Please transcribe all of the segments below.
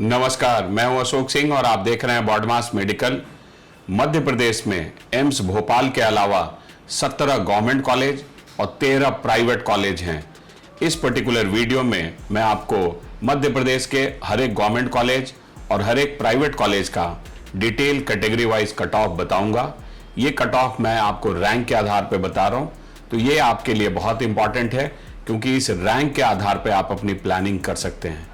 नमस्कार, मैं हूं अशोक सिंह और आप देख रहे हैं बॉडमास मेडिकल। मध्य प्रदेश में एम्स भोपाल के अलावा 17 गवर्नमेंट कॉलेज और 13 प्राइवेट कॉलेज हैं। इस पर्टिकुलर वीडियो में मैं आपको मध्य प्रदेश के हर एक गवर्नमेंट कॉलेज और हर एक प्राइवेट कॉलेज का detail category wise cut off बताऊंगा। ये कट ऑफ मैं आपको रैंक के आधार पर बता रहा हूँ, तो ये आपके लिए बहुत इंपॉर्टेंट है क्योंकि इस रैंक के आधार पर आप अपनी प्लानिंग कर सकते हैं।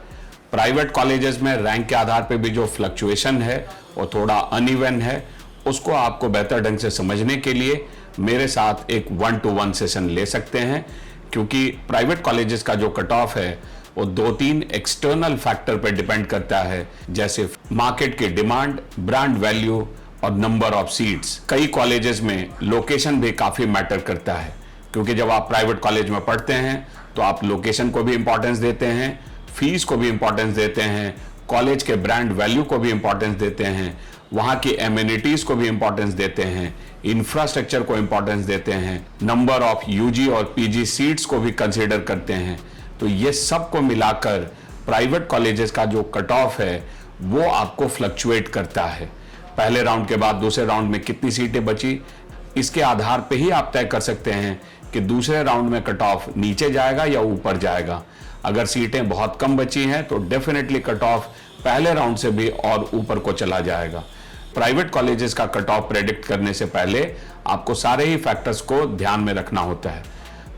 प्राइवेट कॉलेजेस में रैंक के आधार पे भी जो फ्लक्चुएशन है वो थोड़ा अनइवन है, उसको आपको बेहतर ढंग से समझने के लिए मेरे साथ एक 1-to-1 सेशन ले सकते हैं, क्योंकि प्राइवेट कॉलेजेस का जो कट ऑफ है वो 2-3 एक्सटर्नल फैक्टर पे डिपेंड करता है, जैसे मार्केट की डिमांड, ब्रांड वैल्यू और नंबर ऑफ सीट्स। कई कॉलेजेस में लोकेशन भी काफ़ी मैटर करता है, क्योंकि जब आप प्राइवेट कॉलेज में पढ़ते हैं तो आप लोकेशन को भी इंपॉर्टेंस देते हैं, फीस को भी इंपॉर्टेंस देते हैं, कॉलेज के ब्रांड वैल्यू को भी इंपॉर्टेंस देते हैं, वहाँ की एमिनिटीज को भी इंपॉर्टेंस देते हैं, इंफ्रास्ट्रक्चर को इंपॉर्टेंस देते हैं, नंबर ऑफ यूजी और पीजी सीट्स को भी कंसीडर करते हैं। तो ये सब को मिलाकर प्राइवेट कॉलेजेस का जो कट ऑफ है वो आपको फ्लक्चुएट करता है। पहले राउंड के बाद दूसरे राउंड में कितनी सीटें बची, इसके आधार पर ही आप तय कर सकते हैं कि दूसरे राउंड में कट ऑफ नीचे जाएगा या ऊपर जाएगा। अगर सीटें बहुत कम बची हैं तो डेफिनेटली कट ऑफ पहले राउंड से भी और ऊपर को चला जाएगा। प्राइवेट कॉलेजेस का कट ऑफ प्रेडिक्ट करने से पहले आपको सारे ही फैक्टर्स को ध्यान में रखना होता है।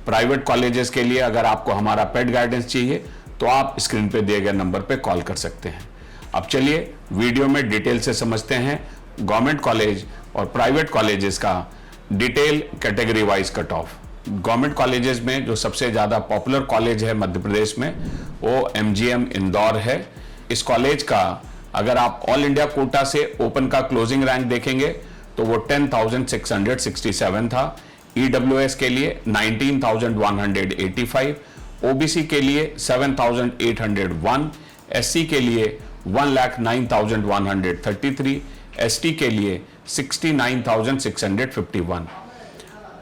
प्राइवेट कॉलेजेस के लिए अगर आपको हमारा पेड गाइडेंस चाहिए तो आप स्क्रीन पे दिए गए नंबर पे कॉल कर सकते हैं। अब चलिए वीडियो में डिटेल से समझते हैं गवर्नमेंट कॉलेज और प्राइवेट कॉलेजेस का detail category wise cut off. Government colleges में जो सबसे ज़्यादा पॉपुलर कॉलेज है मध्य प्रदेश में वो एमजीएम इंदौर है। इस कॉलेज का अगर आप ऑल इंडिया कोटा से ओपन का क्लोजिंग रैंक देखेंगे तो वो 10,667 था, ईडब्ल्यूएस के लिए 19,185, ओबीसी के लिए 7,801, एससी के लिए 1,09,133, एसटी के लिए 69,651।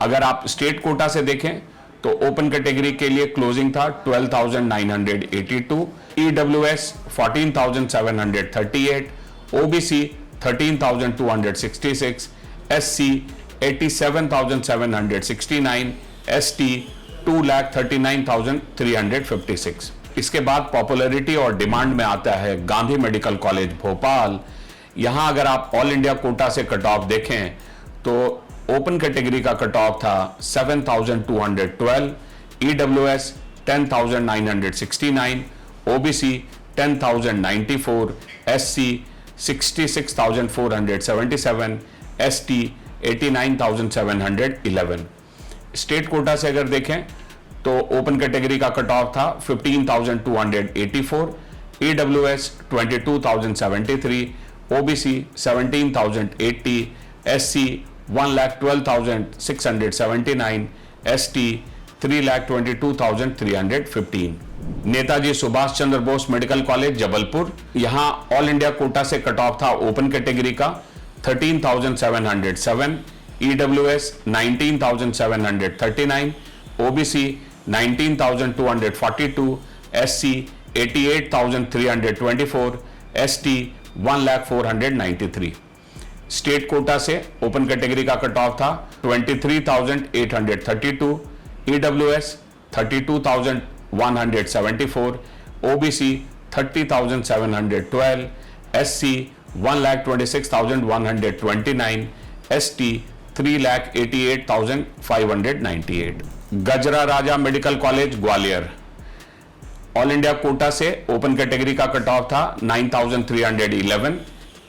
अगर आप स्टेट कोटा से देखें तो ओपन कैटेगरी के लिए क्लोजिंग था 12,982, ईडब्ल्यूएस 14,738, ओबीसी 13,266, एससी 87,769, एसटी 2,39,356। इसके बाद पॉपुलैरिटी और डिमांड में आता है गांधी मेडिकल कॉलेज भोपाल। यहां अगर आप ऑल इंडिया कोटा से कट ऑफ देखें तो ओपन कैटेगरी का कट ऑफ था 7,212, EWS 10,969, OBC 10,094, SC 66,477, ST 89,711। State quota से अगर देखें तो ओपन कैटेगरी का कट ऑफ था 15,284, EWS 22,073, OBC 17,080, SC 1,12,679, ST 3,22,315। Netaji Subhash Chandra Bose medical college Jabalpur, यहां ऑल इंडिया कोटा से कट ऑफ था ओपन कैटेगरी का 13,707, EWS 19,739, OBC 19,242, SC 88,324, ST 1,04,93। State quota से ओपन कैटेगरी का कट ऑफ था 23,832, EWS 32,174, OBC 30,712, SC 1,26,129, ST 3,88,598। Gajra Raja medical college Gwalior, all India quota से open category का cut off था 9,311,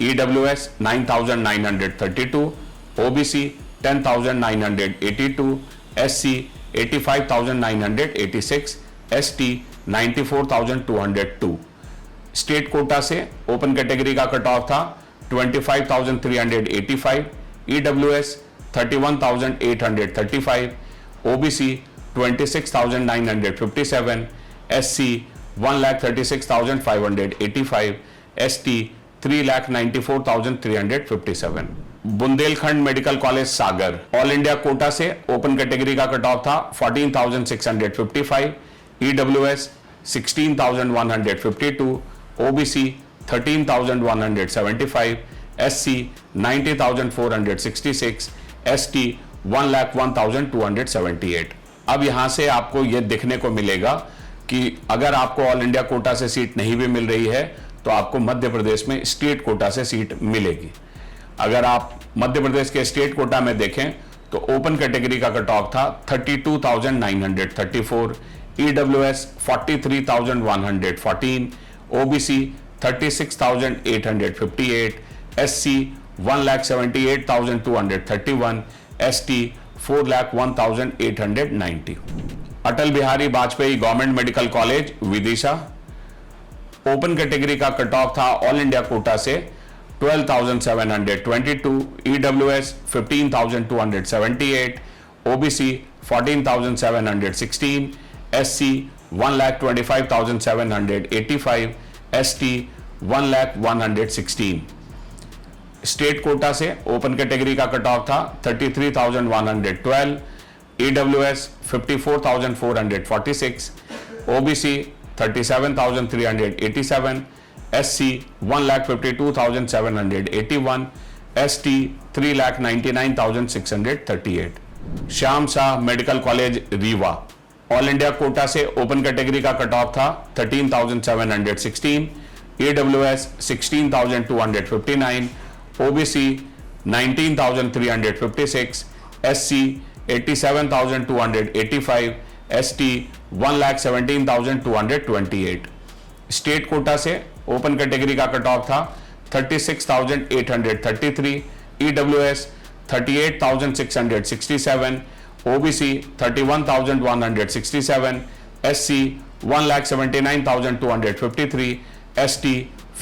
EWS 9,932, OBC 10,982, SC 85,986, ST 94,202। State quota से open category का cut off था 25,385, EWS 31,835, OBC 26,957, SC 1,36,585, ST 3,94,357। Bundelkhand medical college Sagar, all India quota से open category का cut off था 14,655, EWS 16,152, OBC 13,175, SC 90,466, ST 1,01,278। अब यहां से आपको यह देखने को मिलेगा कि अगर आपको ऑल इंडिया कोटा से सीट नहीं भी मिल रही है तो आपको मध्य प्रदेश में स्टेट कोटा से सीट मिलेगी। अगर आप मध्य प्रदेश के स्टेट कोटा में देखें तो ओपन कैटेगरी का कट ऑफ था 32,934, EWS 43,114, OBC 36,858, SC 1,78,231, ST 4,01,890। Atal Bihari Vajpayee government medical college Vidisha, open category का कट ऑफ था ऑल इंडिया कोटा से 12,722, EWS 15,278, OBC 14,716, SC 1,25,785, ST 1,01,16। State quota से ओपन कैटेगरी का कट ऑफ था 33,112, EWS 54,446, OBC 37,387, SC 1,52,781, ST 3,99,638। Shyam Shah medical college Rewa, all India quota से open category का cut off था 13,716, EWS 16,259, OBC 19,356, SC 87,285, ST 1,17,228। State quota से open category का cut off था 36,833, EWS 38,667, OBC 31,167, SC 1,79,253, ST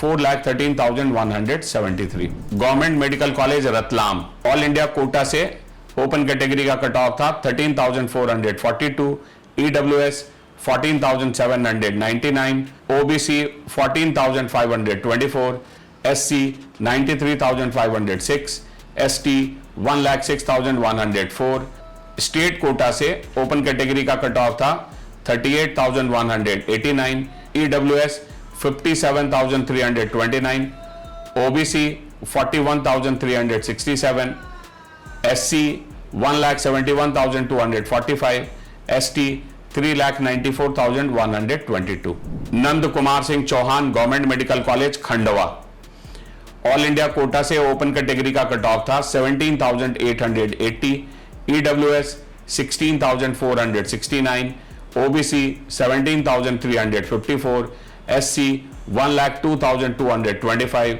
4,13,173। Government medical college Ratlam, all India quota से open category का cut off था 13,442, EWS 14,799, OBC 14,524, SC 93,506, ST 1,06,104। State quota से open category का cut off था 38,189, EWS 57,329, OBC 41,367, SC 1,71,245, ST 3,94,122। Nand Kumar Singh Chouhan government medical college Khandwa, all India quota से open category का cut off था 17,880, EWS 16,469, OBC 17,354, SC 1,02,225,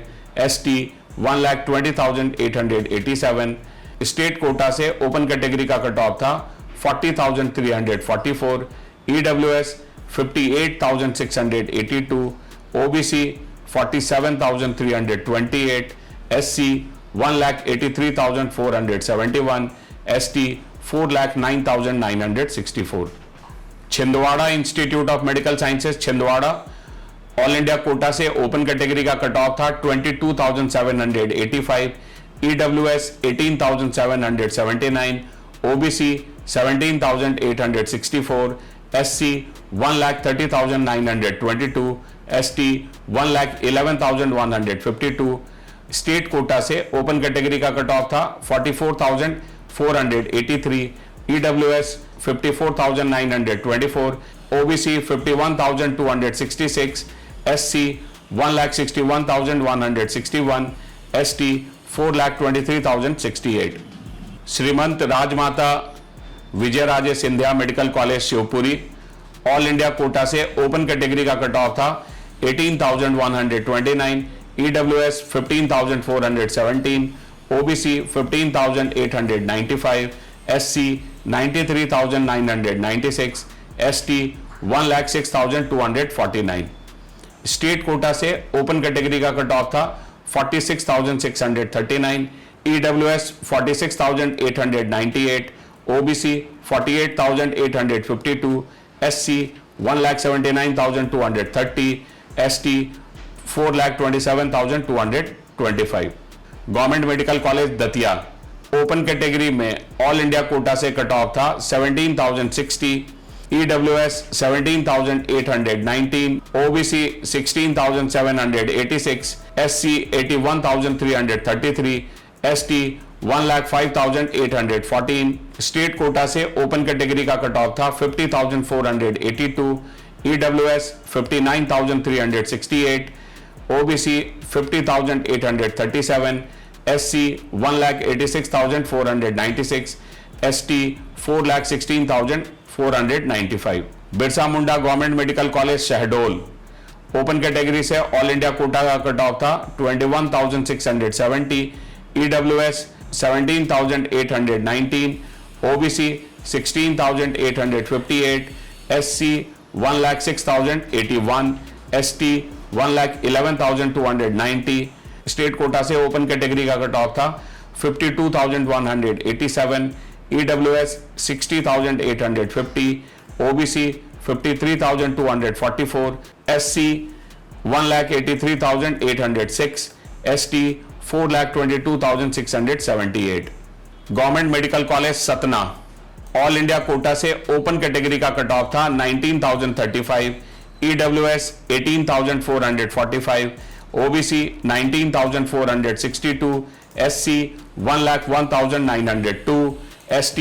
ST 1,20,887। State quota से open category का cut off था 40,344, EWS 58,682, OBC 47,328, SC 1,83,471, ST 4,09,964। Chhindwara institute of medical sciences Chhindwara, all India quota से open category का cut off था 22,785, EWS 18,779, OBC 17,864, SC 1,30,922, ST 1,11,152। State quota से open category का cut off था 44,483, EWS 54,924, OBC 51,266, SC 1,61,161, ST 4,23,068। Shrimant Rajmata Vijayaraje Scindia medical college Shivpuri, all India quota से open category का cut off था 18,129, EWS 15,417, OBC 15,895, SC 93,996, ST 1,06,249। State quota से open category का cut off था 46,639, EWS 46,898, OBC 48,852, SC 1,79,230, ST 4,27,225। Government medical college Datia, open category में all India quota से cut off था 17,060, EWS 17,819, OBC 16,786, SC 81,333, ST 1,05,814। State quota से open category का cut off था 50,482, EWS 59,368, OBC 50,837, SC 1,86,496, ST 4,16,495। Birsa Munda government medical college Shahdol open category से all India quota का cut off था 21,670, EWS 17,819, OBC 16,858, SC 1,06,081, ST 1,11,290। State quota से open category का cut off था 52,187, EWS 60,850, OBC 53,244, SC 1,83,806, ST 4,22,678। Government medical college Satna all India quota से open category का cut off था 19,035, EWS 18,445, OBC 19,462, SC 1,01,902, ST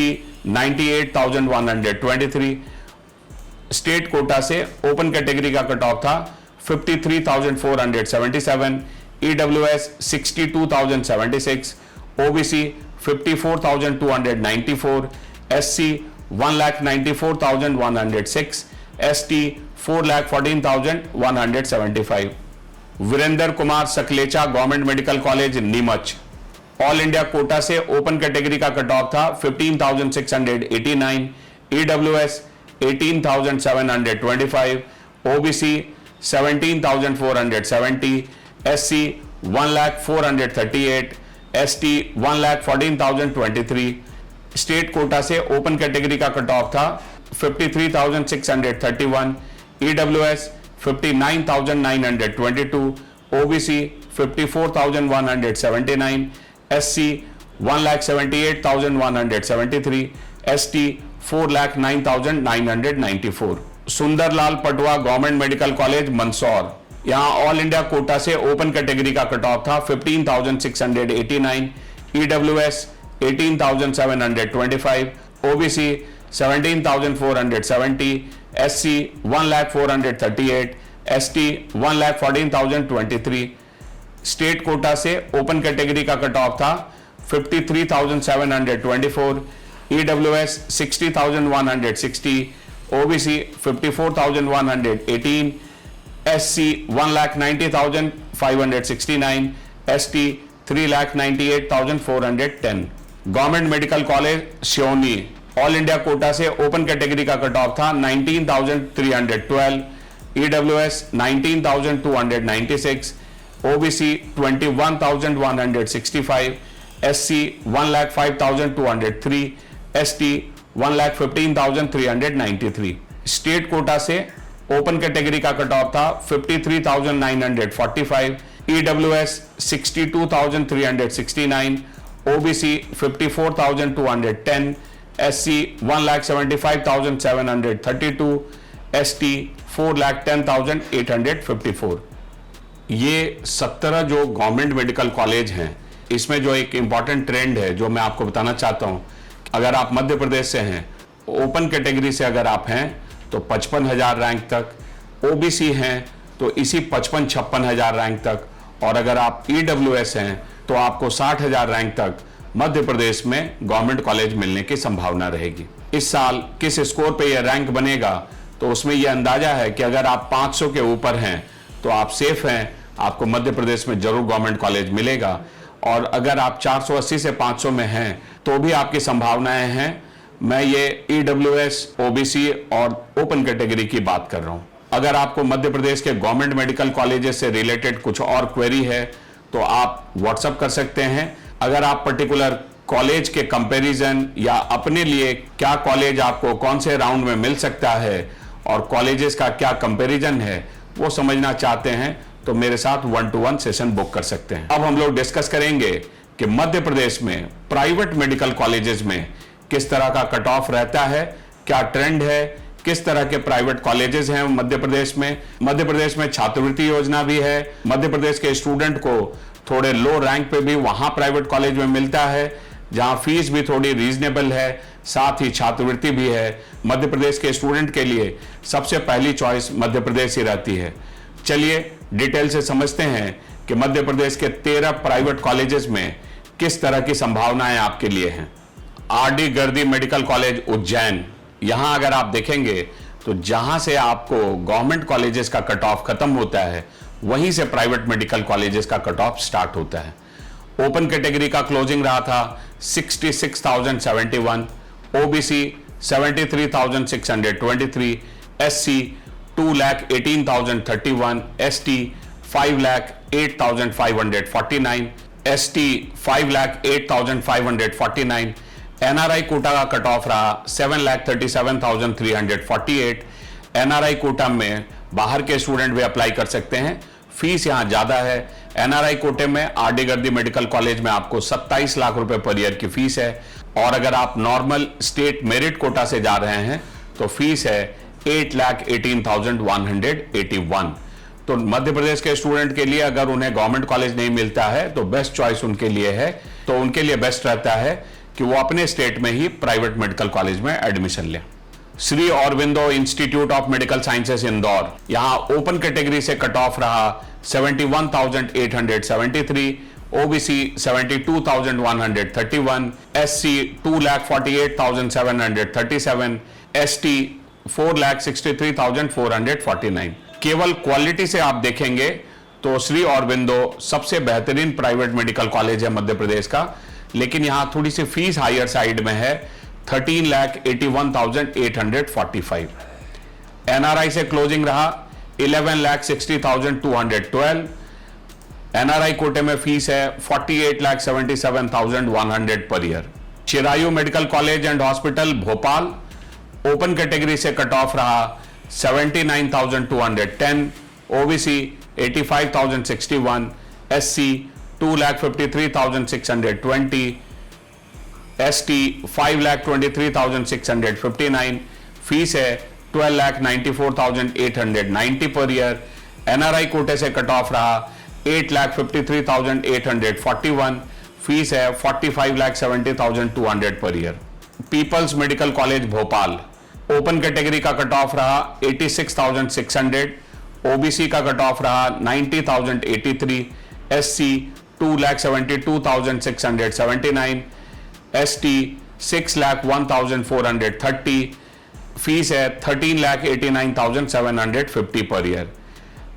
98,123। State quota से open category का cut off था 53,477, EWS 62,076, OBC 54,294, SC 1,94,106, ST 4,14,175। Virendra Kumar Sakalecha government medical college Neemuch all India quota से open category का cut off था 15,689, EWS 18,725, OBC 17,470, SC 1,04,38, ST 1,14,023। State quota से open category का cut off था 53,631, EWS 59,922, OBC 54,179, SC 1,78,173, ST 4,09,994। Sundarlal Patwa government medical college Mandsaur यहां all India quota से open category का cut off था 15,689, EWS 18,725, OBC 17,470, SC 1,04,38, ST 1,14,023। State quota से open category का cut off था 53,724, EWS 60,160, OBC 54,118, SC 1,90,569, ST 3,98,410। Government medical college Seoni all India quota से open category का cut off था 19,312, EWS 19,296, OBC 21,165, SC 1,05,203, ST 1,15,393। State quota से open category का cut off था 53,945, EWS 62,369, OBC 54,210, SC 1,75,732, ST 4,10,854। ये 17 जो गवर्नमेंट मेडिकल कॉलेज हैं इसमें जो एक इंपॉर्टेंट ट्रेंड है जो मैं आपको बताना चाहता हूं, अगर आप मध्य प्रदेश से हैं, ओपन कैटेगरी से अगर आप हैं तो 55,000 रैंक तक, OBC हैं तो इसी 55-56,000 रैंक तक, और अगर आप EWS हैं तो आपको 60,000 रैंक तक मध्य प्रदेश में गवर्नमेंट कॉलेज मिलने की संभावना रहेगी। इस साल किस स्कोर पे यह रैंक बनेगा तो उसमें यह अंदाजा है कि अगर आप 500 के ऊपर हैं तो आप सेफ हैं, आपको मध्य प्रदेश में जरूर गवर्नमेंट कॉलेज मिलेगा, और अगर आप 480 से 500 में हैं तो भी आपकी संभावनाएं हैं। मैं ये EWS, OBC और ओपन कैटेगरी की बात कर रहा हूं। अगर आपको मध्य प्रदेश के गवर्नमेंट मेडिकल कॉलेजेस से रिलेटेड कुछ और क्वेरी है तो आप व्हाट्सएप कर सकते हैं। अगर आप पर्टिकुलर कॉलेज के कंपैरिजन या अपने लिए क्या कॉलेज आपको कौन से राउंड में मिल सकता है और कॉलेजेस का क्या कंपैरिजन है वो समझना चाहते हैं तो मेरे साथ 1-to-1 सेशन बुक कर सकते हैं। अब हम लोग डिस्कस करेंगे कि मध्य प्रदेश में प्राइवेट मेडिकल कॉलेजेस में किस तरह का कट ऑफ रहता है, क्या ट्रेंड है, किस तरह के प्राइवेट कॉलेजेस हैं मध्य प्रदेश में। मध्य प्रदेश में छात्रवृत्ति योजना भी है। मध्य प्रदेश के स्टूडेंट को थोड़े लो रैंक पे भी वहां प्राइवेट कॉलेज में मिलता है, जहां फीस भी थोड़ी रीजनेबल है, साथ ही छात्रवृत्ति भी है। मध्य प्रदेश के स्टूडेंट के लिए सबसे पहली चॉइस मध्य प्रदेश ही रहती है। चलिए डिटेल से समझते हैं कि मध्य प्रदेश के 13 प्राइवेट कॉलेजेस में किस तरह की संभावनाएं आपके लिए हैं। आरडी गर्दी मेडिकल कॉलेज उज्जैन, यहां अगर आप देखेंगे तो जहां से आपको गवर्नमेंट कॉलेजेस का कट ऑफ खत्म होता है, वहीं से प्राइवेट मेडिकल कॉलेजेस का कट ऑफ स्टार्ट होता है। ओपन कैटेगरी का क्लोजिंग रहा था 66,071, OBC 73,623, SC 2,18,031, ST 5,08,549, ST 5,08,549, NRI quota का कट ऑफ रहा 7,37,348। एनआरआई कोटा में बाहर के स्टूडेंट भी अप्लाई कर सकते हैं, फीस यहां ज्यादा है। एनआरआई कोटे में आरडी गर्दी मेडिकल कॉलेज में आपको 27 लाख रुपए पर ईयर की फीस है, और अगर आप नॉर्मल स्टेट मेरिट कोटा से जा रहे हैं तो फीस है 8,18,181। तो मध्य प्रदेश के स्टूडेंट के लिए अगर उन्हें गवर्नमेंट कॉलेज नहीं मिलता है तो बेस्ट चॉइस उनके लिए है, तो उनके लिए बेस्ट रहता है कि वो अपने स्टेट में ही प्राइवेट मेडिकल कॉलेज में एडमिशन लें। Shri Aurobindo institute of medical sciences Indore, यहां ओपन कैटेगरी से कट ऑफ रहा 71,873, ओबीसी 72,131, एससी 2,48,737, एसटी 4,63,449। केवल क्वालिटी से आप देखेंगे तो श्री औरबिंदो सबसे बेहतरीन प्राइवेट मेडिकल कॉलेज है मध्य प्रदेश का, लेकिन यहां थोड़ी सी फीस हायर साइड में है 13,81,845। एनआरआई से क्लोजिंग रहा 11,60,212। एनआरआई कोटे में फीस है 48,77,100 per year. Chirayu medical college and hospital Bhopal, open category से कट ऑफ रहा 79,210, ओबीसी 85,061, एससी 2,53,620, एसटी 5,23,659, फीस है 12,94,890 पर ईयर। एनआरआई कोटे से कट ऑफ रहा 8,53,841, फीस है 45,70,200 per year. People's medical college Bhopal, open category का कट ऑफ रहा 86,600, ओबीसी का कट ऑफ रहा 90,083, एससी 2,72,679, एसटी 6,01,430, फीस है 13,89,750 पर ईयर।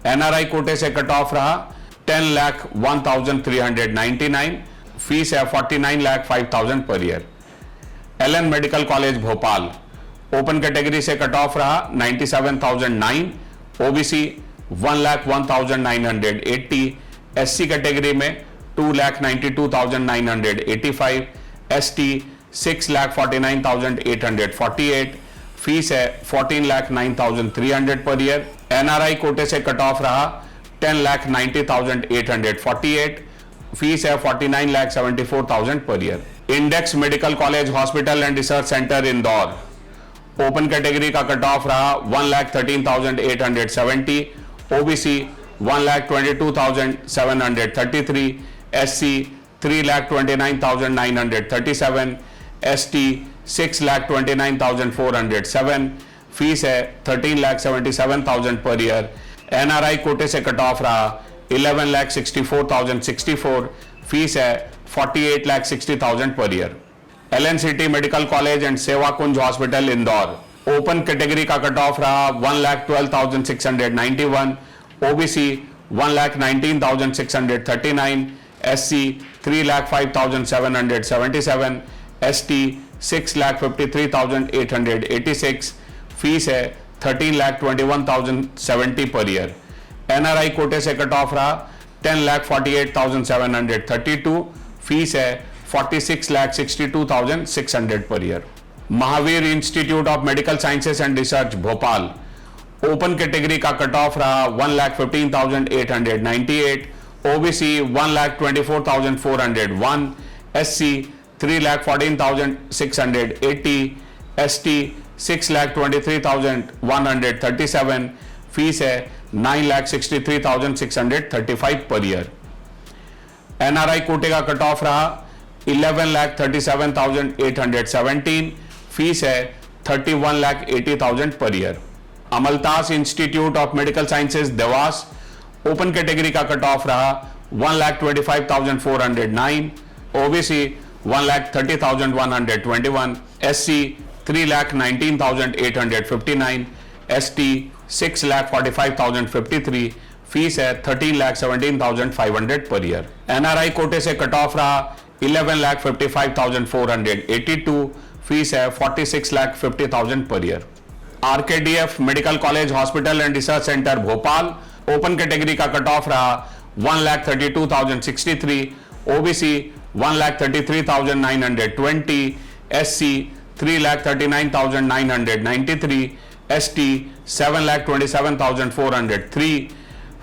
एनआरआई कोटे से कट ऑफ रहा 10,01,399, फीस है 49,05,000 per year. Allen medical college Bhopal, open category से कट ऑफ रहा 97,009, ओबीसी 1,01,980, एससी कैटेगरी में 2,92,985, एसटी 6,49,848, फीस है 14,09,300 पर ईयर। एनआरआई कोटे से कट ऑफ रहा 10,90,848, फीस है 49,74,000 per year. Index medical college hospital and research centre Indore, open category का कट ऑफ रहा 1,13,870, ओबीसी 1,22,733, एससी 3,29,937, एसटी 6,29,407, फीस है 13,77,000 पर ईयर। एनआरआई कोटे से कट ऑफ रहा 11,64,064, फीस है 48,60,000 per year. LNCT medical college and सेवा कुंज हॉस्पिटल इंदौर, ओपन कैटेगरी का कट ऑफ रहा 1,12,691, ओबीसी 1,19,639, एससी 3,05,777, एसटी 6,53,886, फीस है 13,21,070 पर ईयर। एनआरआई कोटे से कट ऑफ रहा 10,48,732, फीस है 46,62,600 per year. Mahavir institute of medical sciences and research Bhopal, open category का कट ऑफ रहा 1,15,898, ओबीसी 1,24,401, एससी 3,14,680, एसटी 6,23,137, फीस है 9,63,635 पर ईयर। एनआरआई कोटे का कट ऑफ रहा 11,37,817, फीस है 31,80,000 per year. Amaltas institute of medical sciences Dewas, open category का कट ऑफ रहा 1,25,409, ओबीसी 1,30,121, एससी 3,19,859, एसटी 6,45,053, फीस है 13,17,500 पर ईयर। एनआरआई कोटे से कट ऑफ रहा 11,55,482, फीस है 46,50,000 per year. RKDF medical college hospital and research centre Bhopal, open category का cut off रहा 1,32,063, ओबीसी 1,33,920, एससी 3,39,993, एसटी 7,27,403,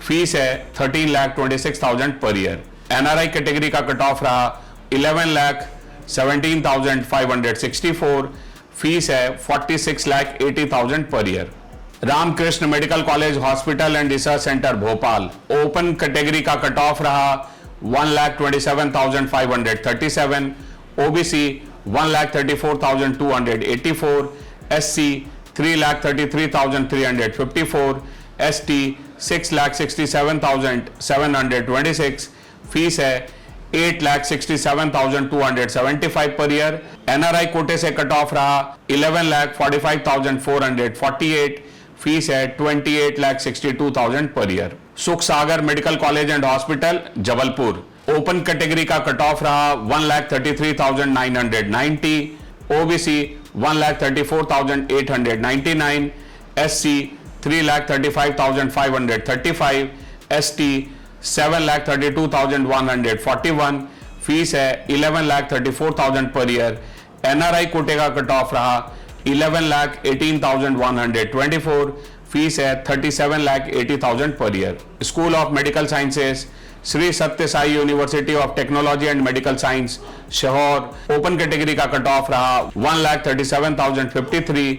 फीस है 13,26,000 पर ईयर। एनआरआई कैटेगरी का कट ऑफ रहा 11,17,564, फीस है 46,80,000 per year. Ramakrishna medical college hospital and research centre Bhopal, open category का cut off रहा 1,27,537, OBC 1,34,284, SC 3,33,354, ST 6,67,726, fees है 8,67,275 पर ईयर। एनआरआई कोटे से कट ऑफ रहा 11,45,448, फीस है 28,62,000 per year. Sukh Sagar medical college and hospital Jabalpur, open category का कट ऑफ रहा 1,33,990, ओबीसी 1,34,899, एससी 3,35,535, एसटी 7,32,141, फीस है 11,34,000 पर ईयर। एनआरआई कोटे का कट ऑफ रहा 11,18,124, फीस है 37,80,000 per year. School of medical sciences Shri Sathya Sai university of technology and medical science Sehore, open category का cut off रहा 1,37,053,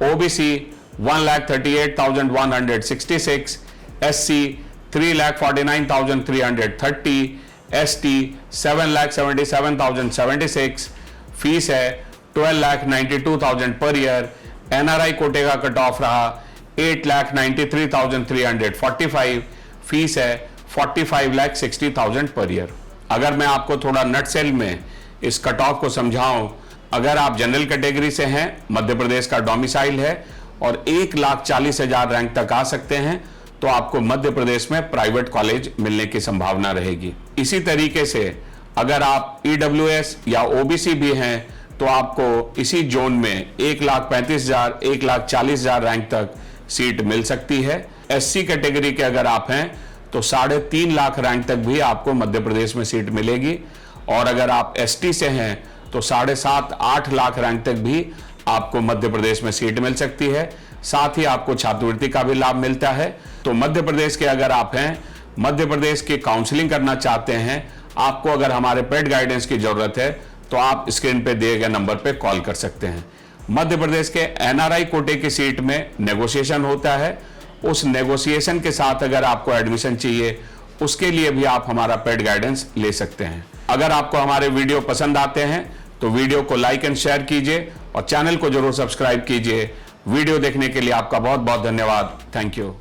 ओबीसी 1,38,166, एससी 3,49,330, एसटी 7,77,076, फीस है 12,92,000 पर ईयर। एनआरआई कोटे का कट ऑफ रहा 8,93,345, फीस है 45,60,000 पर ईयर। अगर मैं आपको थोड़ा नटसेल में इस कट ऑफ को समझाऊं, अगर आप जनरल कैटेगरी से हैं, मध्य प्रदेश का डोमिसाइल है और 1,40,000 रैंक तक आ सकते हैं, तो आपको मध्य प्रदेश में प्राइवेट कॉलेज मिलने की संभावना रहेगी। इसी तरीके से अगर आप ईडब्ल्यूएस या ओबीसी भी हैं, तो आपको इसी जोन में 1,35,000, 1,40,000 रैंक तक सीट मिल सकती है। एससी कैटेगरी के अगर आप हैं तो 3.5 लाख रैंक तक भी आपको मध्य प्रदेश में सीट मिलेगी, और अगर आप एसटी से हैं तो 7.5-8 लाख रैंक तक भी आपको मध्य प्रदेश में सीट मिल सकती है। साथ ही आपको छात्रवृत्ति का भी लाभ मिलता है। तो मध्य प्रदेश के अगर आप हैं, मध्य प्रदेश की काउंसलिंग करना चाहते हैं, आपको अगर हमारे पेड गाइडेंस की जरूरत है, तो आप स्क्रीन पे दिए गए नंबर पे कॉल कर सकते हैं। मध्य प्रदेश के एनआरआई कोटे की सीट में नेगोशिएशन होता है। उस नेगोशिएशन के साथ अगर आपको एडमिशन चाहिए, उसके लिए भी आप हमारा पेड गाइडेंस ले सकते हैं। अगर आपको हमारे वीडियो पसंद आते हैं तो वीडियो को लाइक एंड शेयर कीजिए और चैनल को जरूर सब्सक्राइब कीजिए। वीडियो देखने के लिए आपका बहुत बहुत धन्यवाद। Thank you.